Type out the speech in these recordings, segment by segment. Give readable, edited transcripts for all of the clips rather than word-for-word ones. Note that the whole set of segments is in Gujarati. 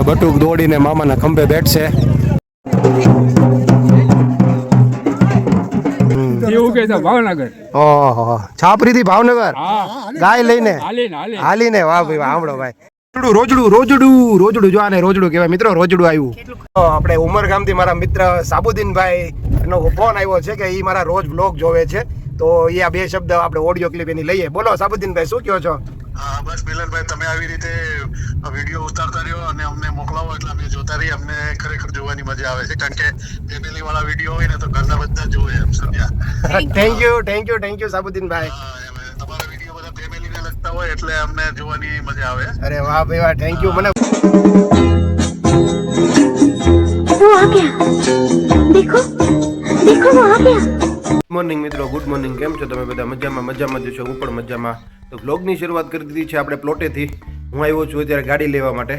બટુક દોડીને મામાના ખંભે બેઠશે. એવું કે ભાવનગર ઓહો, છાપરીથી ભાવનગર ગાય લઈને હાલીને. વાહ ભાઈ, સાંભળો ભાઈ, રોજડું જો આને રોજડું કહેવાય મિત્રો. રોજડું આવ્યું. આપણે ઉમરગામથી મારા મિત્ર સાબુદ્દીનભાઈ નો ફોન આવ્યો છે કે એ મારા રોજ બ્લોગ જોવે છે, તો એ આ બે શબ્દ આપણે ઓડિયો ક્લિપ એની લઈએ. બોલો સાબુદ્દીનભાઈ, શું કહો છો? હા બસ મિલનભાઈ, તમે આવી રીતે વિડીયો ઉતારતા રહ્યો અને અમને મોકલાવો એટલે અમે જોતા રહીએ. અમને ખરેખર જોવાની મજા આવે છે, કારણ કે ફેમિલી વાળા વિડીયો હોય ને તો ઘરના બધા જોવે, એમ સમજ્યા? થેન્ક યુ સાબુદ્દીનભાઈ. તમારા વિડીયો બધા ફેમિલીને લગતા હોય એટલે અમને જોવાની મજા આવે. અરે વાહ ભાઈ વાહ, થેન્ક યુ. મને वो आ गया, देखो देखो वो आ गया. ગુડ મોર્નિંગ મિત્રો, ગુડ મોર્નિંગ. કેમ છો તમે બધા? મજામાં જ છો? હું પણ મજામાં. તો વ્લોગની શરૂઆત કરી દીધી છે આપણે પ્લોટેથી. હું આવ્યો છું અત્યારે ગાડી લેવા માટે,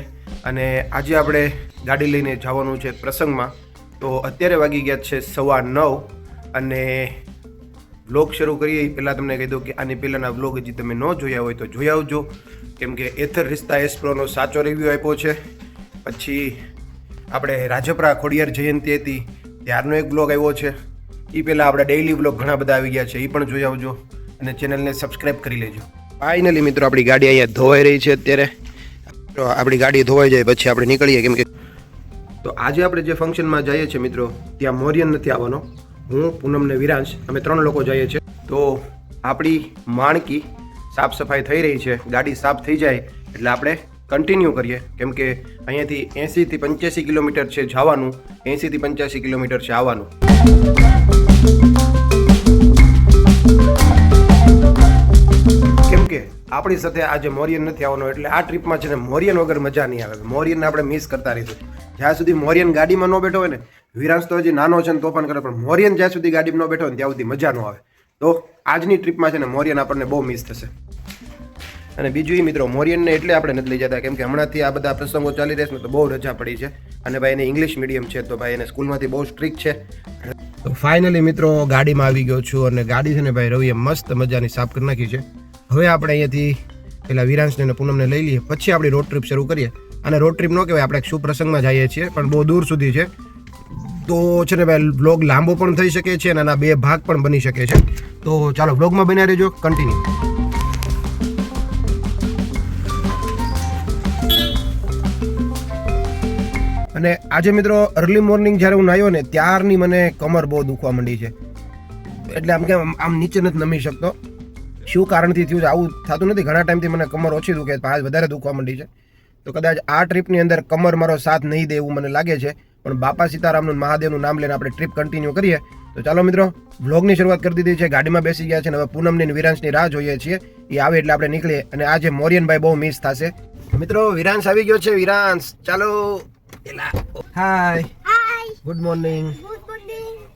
અને આજે આપણે ગાડી લઈને જવાનું છે પ્રસંગમાં. તો અત્યારે વાગી ગયા છે 9:15, અને વ્લોગ શરૂ કરીએ એ પહેલાં તમને કહી દઉં કે આની પહેલાંના વ્લોગ હજી તમે ન જોયા હોય તો જોઈ આવજો, કેમ કે એથર રિશ્તા એસ પ્રોનો સાચો રિવ્યૂ આપ્યો છે. પછી આપણે રાજપરા ખોડિયાર જયંતિ હતી ત્યારનો એક બ્લોગ આવ્યો છે. એ પહેલાં આપણે ડેઇલી બ્લોગ ઘણા બધા આવી ગયા છે, એ પણ જોઈ આવજો, અને ચેનલને સબસ્ક્રાઈબ કરી લેજો. ફાઇનલી મિત્રો આપણી ગાડી અહીંયા ધોવાઈ રહી છે અત્યારે. તો આપણી ગાડી ધોવાઈ જાય પછી આપણે નીકળીએ, કેમ કે તો આજે આપણે જે ફંક્શનમાં જઈએ છીએ મિત્રો, ત્યાં મોરિયન નથી આવવાનો. હું, પૂનમ ને વિરાંશ, અમે 3 લોકો જઈએ છીએ. તો આપણી માણકી સાફ સફાઈ થઈ રહી છે. ગાડી સાફ થઈ જાય એટલે આપણે કન્ટિન્યુ કરીએ, કેમ કે અહીંયાથી 80 થી 85 કિલોમીટર છે જવાનું, 80 થી 85 કિલોમીટર છે આવવાનું. કેમ કે આપણી સાથે આજે મોરિયન નથી આવવાનો, એટલે આ ટ્રીપમાં છે ને મોરિયન વગર મજા નહીં આવે. મોરિયનને આપણે મિસ કરતા રહીશું. જ્યાં સુધી મોરિયન ગાડીમાં ન બેઠો હોય ને, વિરાંશ તો હજી નાનો છે ને તોફાન કરે, પણ મોરિયન જ્યાં સુધી ગાડીમાં ન બેઠો હોય ત્યાં સુધી મજા ન આવે. તો આજની ટ્રીપમાં છે ને મોરિયન આપણને બહુ મિસ થશે. અને બીજું એ મિત્રો, મોરિયનને એટલે આપણે નથી લઈ જતા, કેમ કે હમણાંથી આ બધા પ્રસંગો ચાલી રહેશે ને તો બહુ રજા પડી છે, અને ભાઈ એને ઇંગ્લિશ મીડિયમ છે, તો ભાઈ એને સ્કૂલમાંથી બહુ સ્ટ્રિક્ટ છે. તો ફાઇનલી મિત્રો ગાડીમાં આવી ગયો છું, અને ગાડી છે ને ભાઈ રવિએ મસ્ત મજાની સાફ કરી નાખી છે. હવે આપણે અહીંયાથી પેલા વિરાંશને અને પૂનમને લઈ લઈએ, પછી આપણી રોડ ટ્રીપ શરૂ કરીએ. અને રોડ ટ્રીપ ન કહેવાય, આપણે એક શુભ પ્રસંગમાં જઈએ છીએ, પણ બહુ દૂર સુધી છે, તો છે ને ભાઈ બ્લોગ લાંબો પણ થઈ શકે છે, અને આના 2 ભાગ પણ બની શકે છે. તો ચાલો બ્લોગમાં બન્યા રહેજો, કન્ટિન્યુ. અને આજે મિત્રો અર્લી મોર્નિંગ જ્યારે હું આવ્યો ને ત્યારની મને કમર બહુ દુખવા માંડી છે, એટલે આમ કે આમ નીચે નથી નમી શકતો. શું કારણથી થયું છે આવું થતું નથી, ઘણા ટાઈમથી મને કમર ઓછી દુખે, આજ વધારે દુખવા માંડી છે. તો કદાચ આ ટ્રીપની અંદર કમર મારો સાથ નહીં દે એવું મને લાગે છે, પણ બાપા સીતારામનું મહાદેવનું નામ લઈને આપણે ટ્રીપ કન્ટિન્યુ કરીએ. તો ચાલો મિત્રો, વ્લોગની શરૂઆત કરી દીધી છે, ગાડીમાં બેસી ગયા છે, અને હવે પૂનમની અને વિરાંશની રાહ જોઈએ છીએ. એ આવે એટલે આપણે નીકળીએ, અને આજે મોરિયનભાઈ બહુ મિસ થશે. મિત્રો વિરાંશ આવી ગયો છે. વિરાંશ ચાલો. હાય, ગુડ મોર્નિંગ.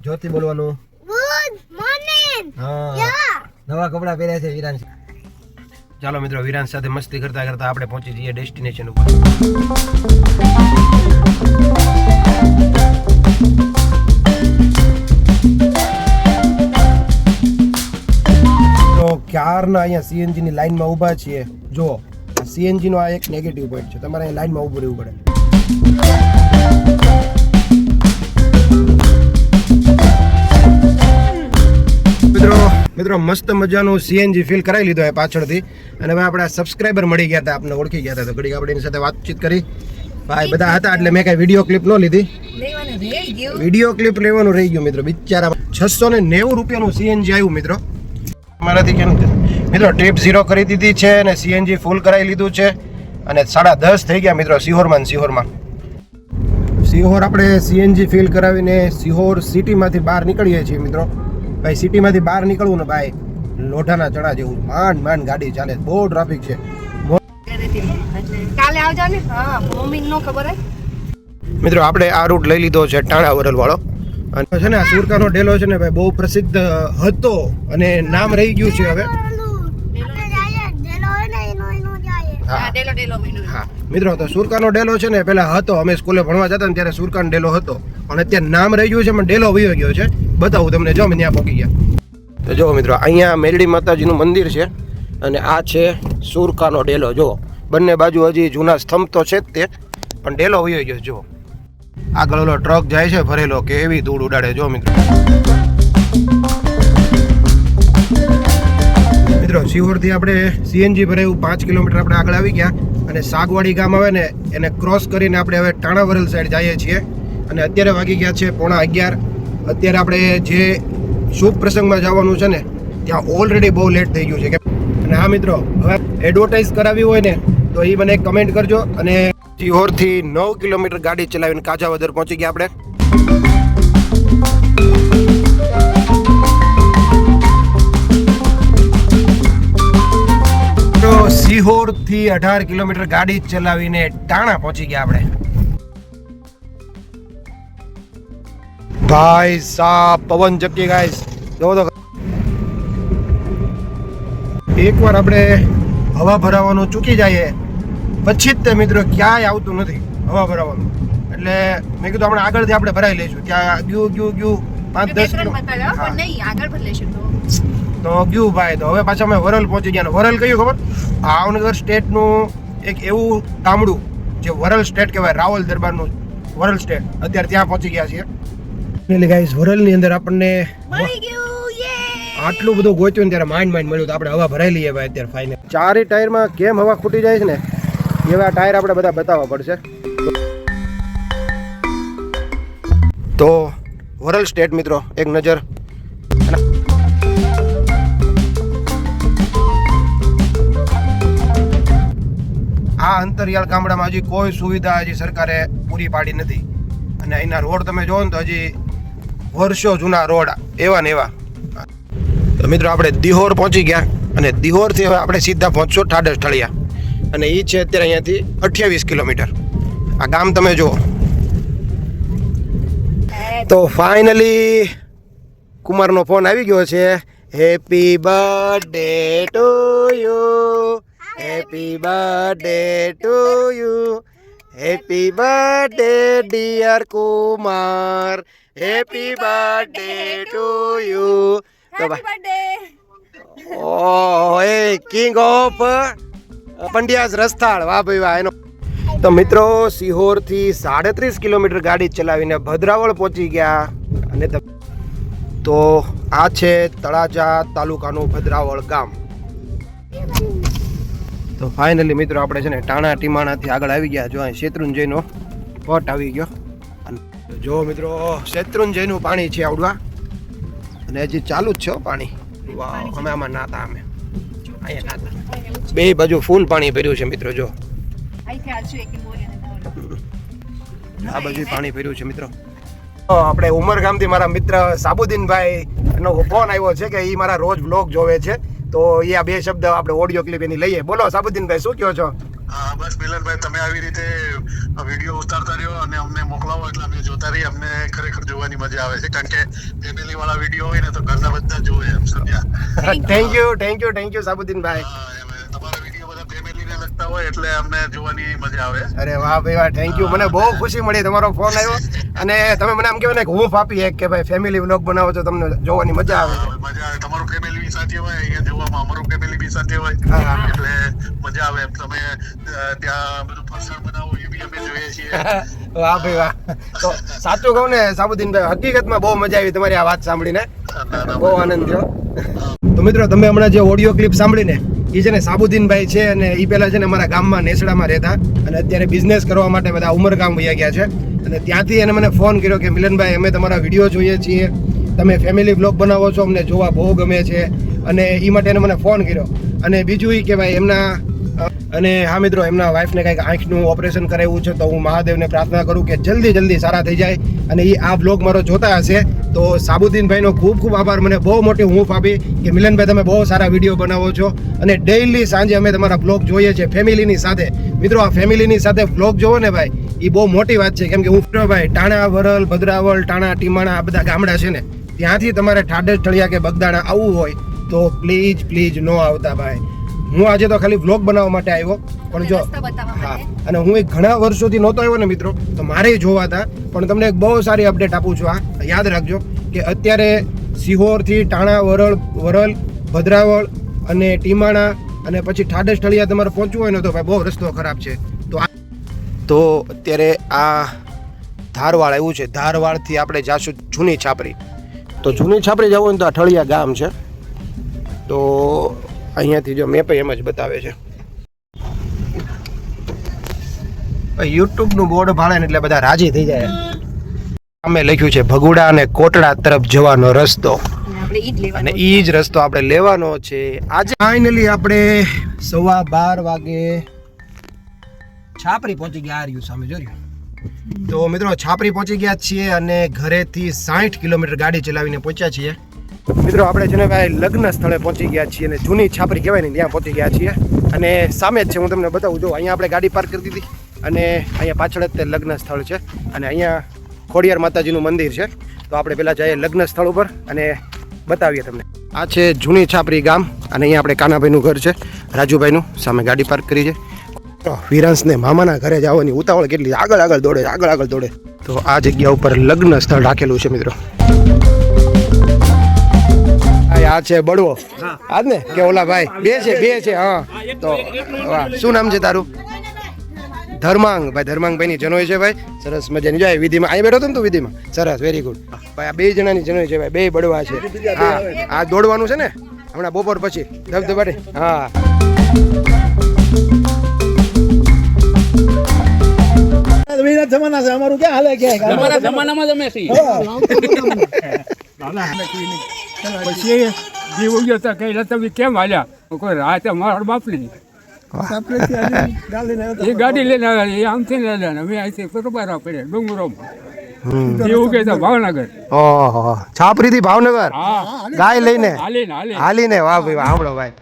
જોરથી બોલવાનું. Good morning. હા, નવા કપડા પહેર્યા છે વિરાંશ. ચાલો મિત્રો, વિરાંશ સાથે મસ્તી કરતા કરતા આપણે પહોંચી જઈએ ડેસ્ટિનેશન ઉપર. તો ક્યારના અહીંયા સીએનજી ની લાઈનમાં ઊભા છીએ. જો સીએનજી નો આ એક નેગેટિવ પોઈન્ટ છે, તમારે અહીંયા લાઈનમાં ઊભું રહેવું પડે. મિત્રો મસ્ત મજાનું સીએનજી ફિલ કરાવી લીધો પાછળથી, અને હવે આપણા સબસ્ક્રાઈબર મળી ગયા હતા, આપને ઓળખી ગયા હતા, તો ઘડીક આપણે એની સાથે વાતચીત કરી. ભાઈ બધા હતા એટલે મેં કઈ વિડીયો ક્લિપ ન લીધી. વિડીયો ક્લિપ લેવાનું રહી ગયું મિત્રો. બિચારા 690 રૂપિયાનું સીએનજી આવ્યું મિત્રો. મારાથી કેમ મિત્રો ટ્રીપ 0 કરી દીધી છે, અને સીએનજી ફૂલ કરાવી લીધું છે, અને 10:30 થઈ ગયા મિત્રો સિહોરમાં. સિહોર આપણે સીએનજી ફિલ કરાવીને સિહોર સિટીમાંથી બહાર નીકળીએ છીએ મિત્રો. ભાઈ સિટીમાંથી બહાર નીકળવું ને ભાઈ લોઢાના ચણા જેવું, માંડ ગાડી ચાલે, બહુ ટ્રાફિક છે. કાલે આવજો ને. હા, મમ્મી નો ખબર હે મિત્રો. આપણે આ રૂટ લઈ લીધો છે ટાણા વરલ વાળો, અને છે ને આ સુરકાનો ડેલો છે ને ભાઈ બહુ પ્રસિદ્ધ હતો, અને નામ રહી ગયું છે હવે. હા મિત્રો, તો સુરકાનો ડેલો છે ને પેલા હતો, અમે સ્કૂલે ભણવા જતા ને ત્યારે સુરકાનો ડેલો હતો, અને અત્યારે નામ રહી ગયું છે પણ ડેલો વયો ગયો છે. બતાવું તમને, જો અમે ત્યાં પહોંચી ગયા. તો જો મિત્રો, અહીંયા મેરડી માતાજીનું મંદિર છે, અને આ છે સુરકાનો ડેલો. જો બંને બાજુ હજી જૂના સ્તંભ તો છે જ તે, પણ ડેલો વયો ગયો જો આગળ ઓલો ટ્રક જાય છે ભરેલો કે એવી ધૂળ ઉડાડે જો મિત્રો. મિત્રો સિહોરથી આપણે સીએનજી ભરાયું 5 કિલોમીટર આપણે આગળ આવી ગયા અને સાગવાડી ગામ આવે ને એને ક્રોસ કરીને આપણે હવે ટાણાવરલ સાઈડ જઈએ છીએ અને અત્યારે વાગી ગયા છે 11:30. અત્યારે આપણે જે શુભ પ્રસંગમાં જવાનું છે ને ત્યાં ઓલરેડી બહુ લેટ થઈ ગયું છે. અને હા મિત્રો, હવે એડવર્ટાઇઝ કરાવી હોય ને તો એ મને કમેન્ટ કરજો. અને સિહોરથી 9 કિલોમીટર ગાડી ચલાવીને કાજાવદર પહોંચી ગયા આપણે. તો સિહોરથી 18 કિલોમીટર ગાડી ચલાવીને ટાણા પહોંચી ગયા આપણે. ભાઈ સાહેબ પવન ચક્કી ગાઈસ જો તો એકવાર આપણે હવા ભરાવાનું ચૂકી જઈએ પછી જ તે મિત્રો ક્યાંય આવતું નથી હવા ભરાવાનું. એટલે મેં કીધું આપણે આગળથી આપણે ભરાઈ લઈશું. ત્યાં ગયું 5-10 કિલોમીટર પણ નહીં આગળ ભરી લેશું તો ગયું ભાઈ. તો હવે પાછા અમે વરલ પહોંચી ગયા. વરલ કયું ખબર? ભાવનગર સ્ટેટનું એક એવું ગામડું જે વરલ સ્ટેટ કહેવાય, રાવલ દરબારનું વરલ સ્ટેટ. અત્યારે ત્યાં પહોંચી ગયા છીએ. એટલે ગાઈસ વરલની અંદર આપણને મળી ગયું યે આટલું બધું ગોચ્યું ને ત્યારે માંડ મળ્યું. તો આપણે હવા ભરાઈ લઈએ ભાઈ અત્યારે ફાઇનલ. ચારે ટાયરમાં કેમ હવા ખૂટી જાય છે ને એવા ટાયર આપણે બધા બતાવવા પડશે. તો વરલ સ્ટેટ મિત્રો એક નજર. આ અંતરિયાળ ગામડામાં હજી કોઈ સુવિધા હજી સરકારે પૂરી પાડી નથી. અને અહીંના રોડ તમે જોવો ને તો હજી વર્ષો જૂના રોડ એવા ને એવા. તો મિત્રો આપણે દિહોર પહોંચી ગયા અને દિહોરથી હવે આપણે સીધા પહોંચશું ઠાડસ ઠળિયા. અને એ છે અત્યારે અહીંયાથી 28 કિલોમીટર. આ ગામ તમે જુઓ. તો ફાઇનલી કુમારનો ફોન આવી ગયો છે. Happy birthday to you, happy birthday to you, happy birthday dear Kumar, happy birthday to you. તો ભાઈ ઓહ એ કિંગ ઓફ પંડ્યાસ રસ્તાળ, વાહ ભાઈ વાહ. એનો તો મિત્રો સિહોરથી 37 કિલોમીટર ગાડી ચલાવીને ભદ્રાવળ પહોંચી ગયા. અને તો આ છે તળાજા તાલુકાનું ભદ્રાવળ ગામ. તો ફાઇનલી મિત્રો આપણે છે ને ટાણા ટીમાણાથી આગળ આવી ગયા. જો અહીં શેત્રુંજયનો પટ આવી ગયો. અને જો મિત્રો શેત્રુંજયનું પાણી છે આવડવા અને હજી ચાલુ જ છે પાણી. વાહ, અમે આમાં નાતા અમે અહીંયા નાતા. બે બાજુ ફૂલ પાણી ભર્યું છે મિત્રો. જો આ બાજુ પાણી ભર્યું છે મિત્રો. આપણે ઉમરગામથી મારા મિત્ર સાબુદ્દીનભાઈ નો ફોન આવ્યો છે કે એ મારા રોજ વ્લોગ જોવે છે. તો એ આ બે શબ્દ આપણે ઓડિયો ક્લિપ એની લઈએ. બોલો સાબુદ્દીનભાઈ, શું કહો છો? હા બસ મિલનભાઈ, તમે આવી રીતે વિડીયો ઉતારતા રહ્યો અને અમને મોકલાવો એટલે અમે જોતા રહીએ. અમને ખરેખર જોવાની મજા આવે છે કારણ કે ફેમિલી વાળા વિડીયો હોય ને તો ઘરના બધા જોવે એમ સમજ્યા. થેન્ક યુ સાબુદ્દીનભાઈ. તમારા વિડીયો બધા ફેમિલીને લગતા હોય એટલે અમને જોવાની મજા આવે. અરે વાહ ભાઈ વાહ, થેન્ક યુ. મને બહુ ખુશી મળી તમારો ફોન આવ્યો અને તમે મને આમ કહેવાય ને કે હું આપી એક કે ભાઈ ફેમિલી વ્લોગ બનાવો તો તમને જોવાની મજા આવે. મજા આવે. તમારું ફેમિલી બી સાથે હોય, અહીંયા જોવામાં અમારું ફેમિલી બી સાથે હોય એટલે મજા આવે. તમે ત્યાં બધું ફરસાણ બનાવો એ બી અમે જોઈએ છીએ. વાહ ભાઈ વાહ. તો સાચું કહું ને સાબુદ્દીનભાઈ, હકીકતમાં બહુ મજા આવી તમારી આ વાત સાંભળીને. બહુ આનંદ થયો. તો મિત્રો તમે હમણાં જે ઓડિયો ક્લિપ સાંભળીને એ છે ને સાબુદ્દીનભાઈ છે. અને એ પહેલા છે ને અમારા ગામમાં નેસડામાં રહેતા અને અત્યારે બિઝનેસ કરવા માટે બધા ઉમરગામ વયા ગયા છે. અને ત્યાંથી એને મને ફોન કર્યો કે મિલનભાઈ અમે તમારા વિડીયો જોઈએ છીએ, તમે ફેમિલી બ્લોગ બનાવો છો, અમને જોવા બહુ ગમે છે. અને એ માટે એને મને ફોન કર્યો. અને બીજું એ કે ભાઈ એમના અને હા મિત્રો એમના વાઈફને કંઈક આંખનું ઓપરેશન કરાવ્યું છે. તો હું મહાદેવને પ્રાર્થના કરું કે જલ્દી સારા થઈ જાય. અને એ આ બ્લોગ મારો જોતા હશે તો સાબુદ્દીનભાઈનો ખૂબ આભાર. મને બહુ મોટી હૂંફ આપી કે મિલનભાઈ તમે બહુ સારા વિડીયો બનાવો છો અને ડેઈલી સાંજે અમે તમારા બ્લોગ જોઈએ છીએ ફેમિલીની સાથે. મિત્રો આ ફેમિલીની સાથે બ્લોગ જોવો ને ભાઈ એ બહુ મોટી વાત છે. કેમ કે હું ભાઈ ટાણા, વરલ, ભદ્રાવળ, ટાણા, ટીમાણા આ બધા ગામડા છે ને ત્યાંથી તમારે ઠાડસ ઠળિયા કે બગદાણા આવવું હોય તો પ્લીઝ નો આવતા ભાઈ. હું આજે તો ખાલી વ્લોગ બનાવવા માટે આવ્યો પણ જો હા. અને હું એક ઘણા વર્ષોથી નહોતો આવ્યો ને મિત્રો તો મારે જોવા હતા. પણ તમને એક બહુ સારી અપડેટ આપું છું. આ યાદ રાખજો કે અત્યારે સિહોરથી ટાણા, વરલ, ભદ્રાવળ અને ટીમાણા અને પછી ઠાડસ ઠળિયા તમારે પહોંચવું હોય ને તો ભાઈ બહુ રસ્તો ખરાબ છે. તો તો અત્યારે આ ધારવાડ આવ્યું છે. ધારવાડથી આપણે જાશું જૂની છાપરી. તો જૂની છાપરી જવું ને તો અઠળિયા ગામ છે. તો અહીંયાથી જો મેપ એમ જ બતાવે છે. યુટ્યુબનું બોર્ડ ભાળે ને એટલે બધા રાજી થઈ જાય. અમે લખ્યું છે ભગુડા અને કોટડા તરફ જવાનો રસ્તો, આપણે ઈ જ લેવાનું અને ઈ જ રસ્તો આપણે લેવાનો છે. આજે ફાઇનલી આપણે 12:15 વાગે છાપરી પહોંચી ગયા. આ રહ્યું સામે જોયું. તો મિત્રો છાપરી પહોંચી ગયા છીએ અને ઘરેથી 60 કિલોમીટર ગાડી ચલાવીને પહોંચ્યા છીએ. મિત્રો આપણે છે ને ભાઈ લગ્ન સ્થળે પહોંચી ગયા છીએ અને જૂની છાપરી કહેવાય ને ત્યાં પહોંચી ગયા છીએ. અને સામે જ છે, હું તમને બતાવું. જો અહીંયા આપણે ગાડી પાર્ક કરી દીધી અને અહીંયા પાછળ જ તે લગ્ન સ્થળ છે. અને અહીંયા ખોડિયાર માતાજીનું મંદિર છે. તો આપણે પહેલાં જઈએ લગ્ન સ્થળ ઉપર અને બતાવીએ તમને. આ છે જૂની છાપરી ગામ અને અહીંયા આપણે કાનાભાઈનું ઘર છે, રાજુભાઈનું. સામે ગાડી પાર્ક કરી છે. તો વિરાંશને મામાના ઘરે જવાની ઉતાવળ કેટલી, આગળ દોડે. તો આ જગ્યા ઉપર લગ્ન સ્થળ રાખેલું છે મિત્રો. આ છે બળવો, આજ ને કે ઓલા ભાઈ બે છે. હા, તો વાહ, શું નામ છે તારું? ધર્માંગ ભાઈ ની જનોઈ છે ભાઈ. સરસ મજાની જાય વિધિમાં અહીં બેઠો હતો ને તું વિધિમાં. સરસ, વેરી ગુડ ભાઈ. આ 2 જણાની જનોઈ છે ભાઈ, 2 બળવા છે. હા, આ દોડવાનું છે ને હમણાં બપોર પછી ધબધબાટે. હા, જમાના છે અમારું ક્યાં હાલે કે અમારા જમાનામાં જ અમે છીએ. પછી જીવ ઉગ્યો તો કઈ તમે કેમ હાલ્યા? કોઈ રાતે મારા બાપની એ ગાડી લઈને આવ્યા, એ આમથી લઈને આવ્યા. અમે અહીંથી કટોબારા પડે ડુંગરોમાં. જીવ ઉગે તો ભાવનગર. ઓહો, છાપરી થી ભાવનગર હા, ગાય લઈને હાલીને. વાહ ભાઈ, સાંભળો ભાઈ.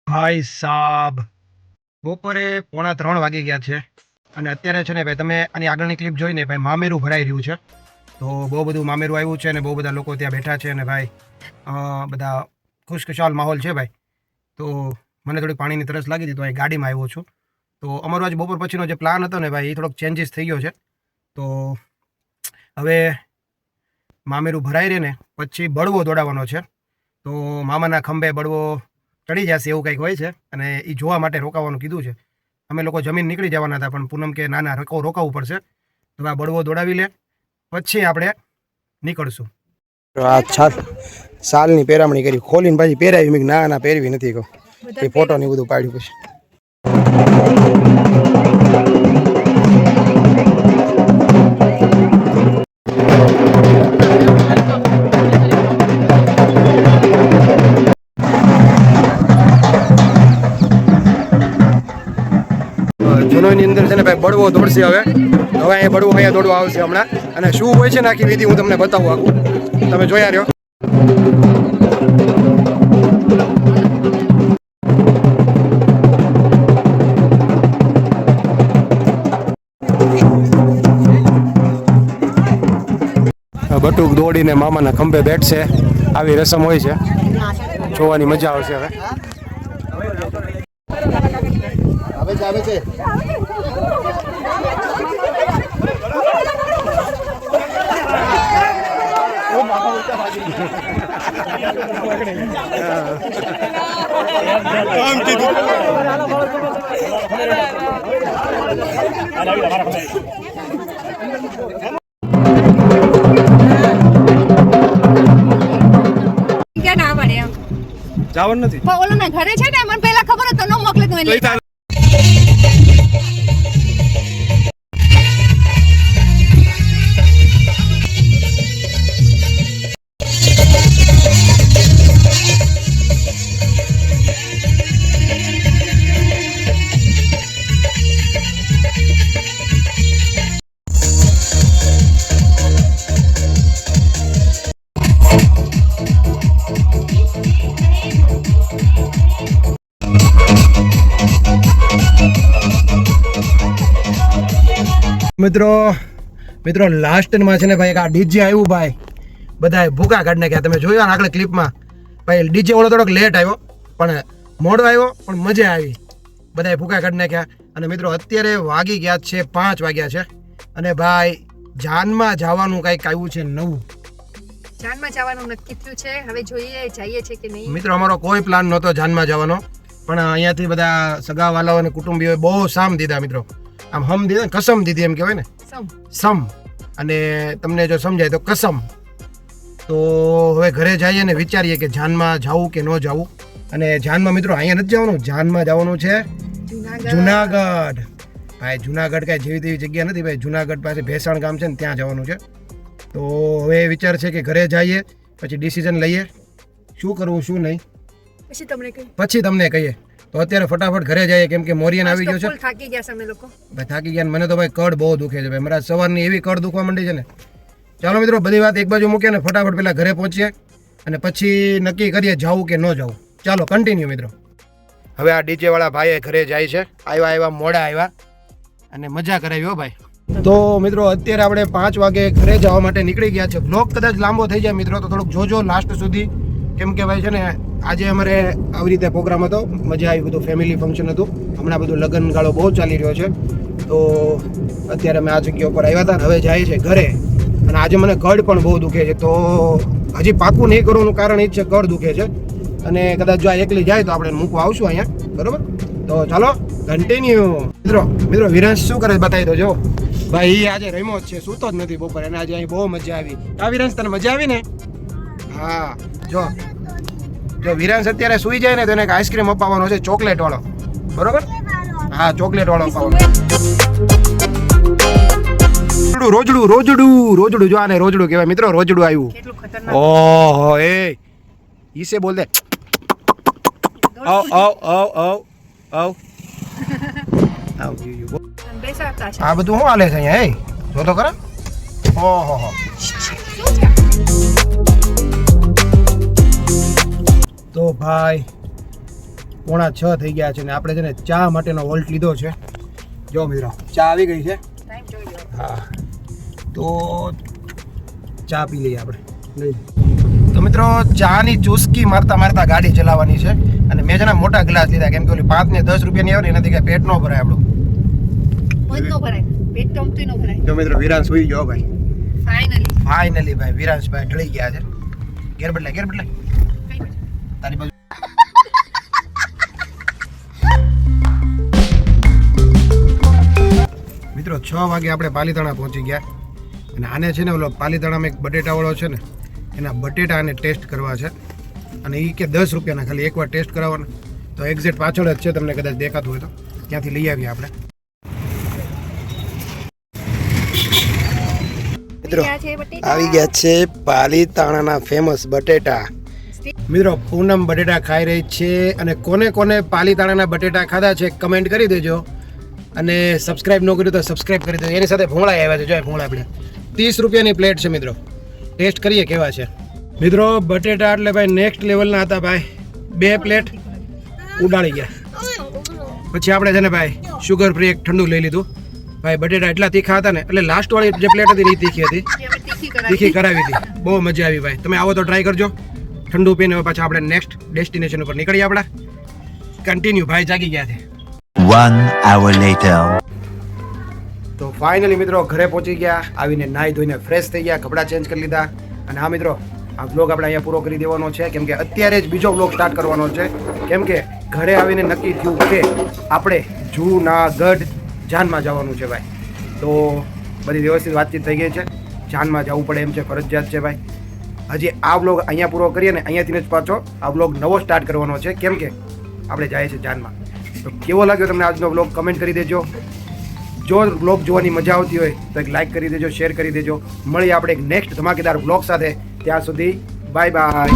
ભાઈ સાબ, બપોરે 2:45 વાગી ગયા છે અને અત્યારે છે ને ભાઈ તમે આની આગળની ક્લિપ જોઈને ભાઈ મામેરું ભરાઈ રહ્યું છે. તો બહુ બધું મામેરું આવ્યું છે અને બહુ બધા લોકો ત્યાં બેઠા છે અને ભાઈ બધા ખુશખુશાલ માહોલ છે ભાઈ. તો મને થોડીક પાણીની તરસ લાગી હતી તો અહીં ગાડીમાં આવ્યો છું. તો અમારો આજ બપોર પછીનો જે પ્લાન હતો ને ભાઈ એ થોડોક ચેન્જીસ થઈ ગયો છે. તો હવે મામેરું ભરાઈ રહે ને પછી બળવો દોડાવવાનો છે. તો મામાના ખંભે બળવો ચડી જશે એવું કંઈક હોય છે અને એ જોવા માટે રોકાવાનું કીધું છે. અમે લોકો જમીન નીકળી જવાના હતા પણ પૂનમ કે ના રોકાવવું પડશે. તો આ બળવો દોડાવી લે પછી આપણે નીકળશું. આ સાલની પહેરામણી કરી, ખોલીને પાછી પહેરાવી. મેં ના પહેરવી નથી કહું. એ ફોટો ને બધું પાડ્યું પછી. જૂનોની અંદર છે ને ભાઈ બળવો દોડશે. હવે અહીંયા બળવો અહીંયા દોડવા આવશે હમણાં. અને શું હોય છે ને આખી વિધિ હું તમને બતાવું આખું, તમે જોયા રહ્યો. બટુક દોડીને મામાના ખંભે બેઠશે. આવી રસમ હોય છે, જોવાની મજા આવશે. હવે આવે છે ક્યાં ના પાડે એમ જવાનું નથી પણ ઓલો ના ઘરે છે ને મને પહેલા ખબર હતો ન મોકલે તું એટલે મિત્રો લાસ્ટમાં છે ને ભાઈ એક આ ડીજે આવ્યું ભાઈ બધાએ ભૂકા કાઢી નાખ્યા તમે જોયો ને આગળ ક્લિપમાં ભાઈ ડીજે વાળો થોડોક લેટ આવ્યો પણ મોડો આવ્યો પણ મજા આવી બધાએ ભૂકા કાઢી નાખ્યા અને મિત્રો અત્યારે વાગી ગયા છે 5 વાગ્યા છે અને ભાઈ જાનમાં જવાનું કંઈક આવ્યું છે નવું જાનમાં જવાનું નક્કી થયું છે હવે જોઈએ જઈએ છે કે નહીં મિત્રો અમારો કોઈ પ્લાન નહોતો જાનમાં જવાનો પણ અહીંયાથી બધા સગાવાલાઓ અને કુટુંબીઓએ બહુ સામ દીધા મિત્રો આમ હમ દીધા કસમ દીધી એમ કહેવાય ને સમ અને તમને જો સમજાય તો કસમ તો હવે ઘરે જઈએ ને વિચારીએ કે જાનમાં જવું કે ન જવું અને જાનમાં મિત્રો અહીંયા નથી જવાનું જાનમાં જવાનું છે જુનાગઢ ભાઈ જુનાગઢ કાંઈ જેવી તેવી જગ્યા નથી ભાઈ જુનાગઢ પાસે ભેસાણ ગામ છે ને ત્યાં જવાનું છે તો હવે વિચાર છે કે ઘરે જઈએ પછી ડિસિઝન લઈએ શું કરવું શું નહીં પછી તમને કહીએ તો અત્યારે ફટાફટ ઘરે જઈએ કેમ કે મોરિયન આવી ગયો છે થાકી ગયા અમે લોકો ભાઈ થાકી ગયા મને તો ભાઈ કડ બહુ દુખે છે ભાઈ મારા સવારની એવી કડ દુખવા માંડી છે ને ચાલો મિત્રો બધી વાત એક બાજુ મૂકીએ ને ફટાફટ પહેલા ઘરે પહોંચીએ અને પછી નક્કી કરીએ જવું કે ન જવું ચાલો કન્ટિન્યુ મિત્રો હવે આ ડીજે વાળા ભાઈ ઘરે જાય છે આવ્યા મોડા આવ્યા અને મજા કરાવી હો ભાઈ તો મિત્રો અત્યારે આપણે 5 વાગે ઘરે જવા માટે નીકળી ગયા છે બ્લોગ કદાચ લાંબો થઈ જાય મિત્રો તો થોડુંક જોજો લાસ્ટ સુધી કેમ કે ભાઈ છે ને આજે અમારે આવી રીતે પ્રોગ્રામ હતો મજા આવી બધું ફેમિલી ફંક્શન હતું હમણાં બધું લગ્ન ગાળો બહુ ચાલી રહ્યો છે તો અત્યારે અમે આ જગ્યા ઉપર આવ્યા હતા હવે જાય છે ઘરે અને આજે મને કડ પણ બહુ દુખે છે તો હજી પાકું નહીં કરવાનું કારણ એ જ છે કડ દુખે છે અને કદાચ જો આ એકલી જાય તો આપણે મૂકવા આવશું અહીંયા બરોબર તો ચાલો કન્ટિન્યુ મિત્રો વિરાંશ શું કરે બતાવી દો જો ભાઈ એ આજે રમ્યો જ છે સૂતો જ નથી બપોરે અને આજે અહીં બહુ મજા આવી આ વિરાંશ તને મજા આવી ને હા જો વિરાંશ અત્યારે સુઈ જાય ને તો એને એક આઈસ્ક્રીમ અપાવવાનો છે ચોકલેટ વાળો બરોબર હા ચોકલેટ વાળો અપાવવાનો રોજડું જો આને રોજડું કહેવાય મિત્રો રોજડું આવ્યું ઓહો એ ઈસે બોલ દે આવ આ બધું શું હાલે છે અહીંયા એ જો તો ખરા ઓહો તો ભાઈ 5:45 થઈ ગયા છે ને આપણે છે ને ચા માટેનો વોલ્ટ લીધો છે જો મિત્રો ચા આવી ગઈ છે હા તો ચા પી લઈએ આપણે તો મિત્રો ચાની ચુસ્કી મારતા ગાડી ચલાવવાની છે અને મેં છે ને મોટા ગ્લાસ લીધા કેમ કે ઓલી 5 ને 10 રૂપિયાની આવે ને એનાથી કઈ પેટ ન ભરાય આપણું જો મિત્રો વિરાંશ સુઈ ગયો ભાઈ ફાઇનલી ભાઈ વિરાંશ ભાઈ ઢળી ગયા છે ઘેર બદલાય તારી બાજુ મિત્રો 6 વાગે આપણે પાલીતાણા પહોંચી ગયા અને આને છે ને ઓલો પાલીતાણામાં એક બટેટા વાળો છે ને એના બટેટા આને ટેસ્ટ કરવા છે અને એ કે 10 રૂપિયાના ખાલી એકવાર ટેસ્ટ કરાવવાના તો એક્ઝેક્ટ પાછળ જ છે તમને કદાચ દેખાતું હોય તો ત્યાંથી લઈ આવીએ આપણે મિત્રો આવી ગયા છે પાલીતાણાના ફેમસ બટેટા મિત્રો પૂનમ બટેટા ખાઈ રહી છે અને કોને પાલીતાણાના બટેટા ખાધા છે કમેન્ટ કરી દેજો અને સબસ્ક્રાઇબ ન કર્યું તો સબસ્ક્રાઇબ કરી દેજો એની સાથે ભોંગળા આવ્યા છે જો ભોંગળા આપણે 30 રૂપિયાની પ્લેટ છે મિત્રો ટેસ્ટ કરીએ કેવા છે મિત્રો બટેટા એટલે ભાઈ નેક્સ્ટ લેવલના હતા ભાઈ 2 પ્લેટ ઉડાડી ગયા પછી આપણે છે ને ભાઈ શુગર ફ્રી એક ઠંડુ લઈ લીધું ભાઈ બટેટા એટલા તીખા હતા ને એટલે લાસ્ટ વાળી જે પ્લેટ હતી એ તીખી હતી તીખી કરાવી હતી બહુ મજા આવી ભાઈ તમે આવો તો ટ્રાય કરજો ઠંડુ પીને પાછા આપણે નેક્સ્ટ ડેસ્ટિનેશન ઉપર નીકળીએ આપણા કન્ટિન્યુ ભાઈ જાગી ગયા છે 1 hour later તો ફાઇનલી મિત્રો ઘરે પહોંચી ગયા આવીને નાહી ધોઈને ફ્રેશ થઈ ગયા કપડાં ચેન્જ કરી લીધા અને હા મિત્રો આ વ્લોગ આપણે અહીંયા પૂરો કરી દેવાનો છે, કેમ કે અત્યારે જ બીજો વ્લોગ સ્ટાર્ટ કરવાનો છે, કેમ કે ઘરે આવીને નક્કી થયું કે આપણે જૂનાગઢ જાનમાં જવાનું છે ભાઈ. તો બધી વ્યવસ્થિત વાતચીત થઈ ગઈ છે, જાનમાં જવું પડે એમ છે, ફરજિયાત છે ભાઈ. હજી આ વ્લોગ અહીંયા પૂરો કરીએ ને અહીંયાથી જ પાછો આ વ્લોગ નવો સ્ટાર્ટ કરવાનો છે, કેમ કે આપણે જાય છે જાનમાં. તો કેવો લાગ્યો તમને આજનો વ્લોગ કમેન્ટ કરી દેજો. જો વ્લોગ જોવાની મજા આવતી હોય તો એક લાઇક કરી દેજો, શેર કરી દેજો. મળીએ આપણે એક નેક્સ્ટ ધમાકેદાર વ્લોગ સાથે. ત્યાં સુધી બાય બાય.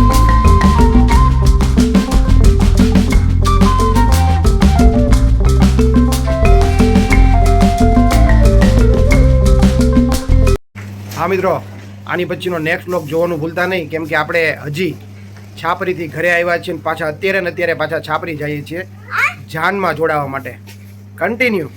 હા મિત્રો, આની પછીનો નેક્સ્ટ વ્લોગ જોવાનું ભૂલતા નહીં, કેમ કે આપણે હજી છાપરીથી ઘરે આવ્યા છીએ ને પાછા અત્યારે પાછા છાપરી જઈએ છીએ જાનમાં જોડાવા માટે. કન્ટિન્યુ.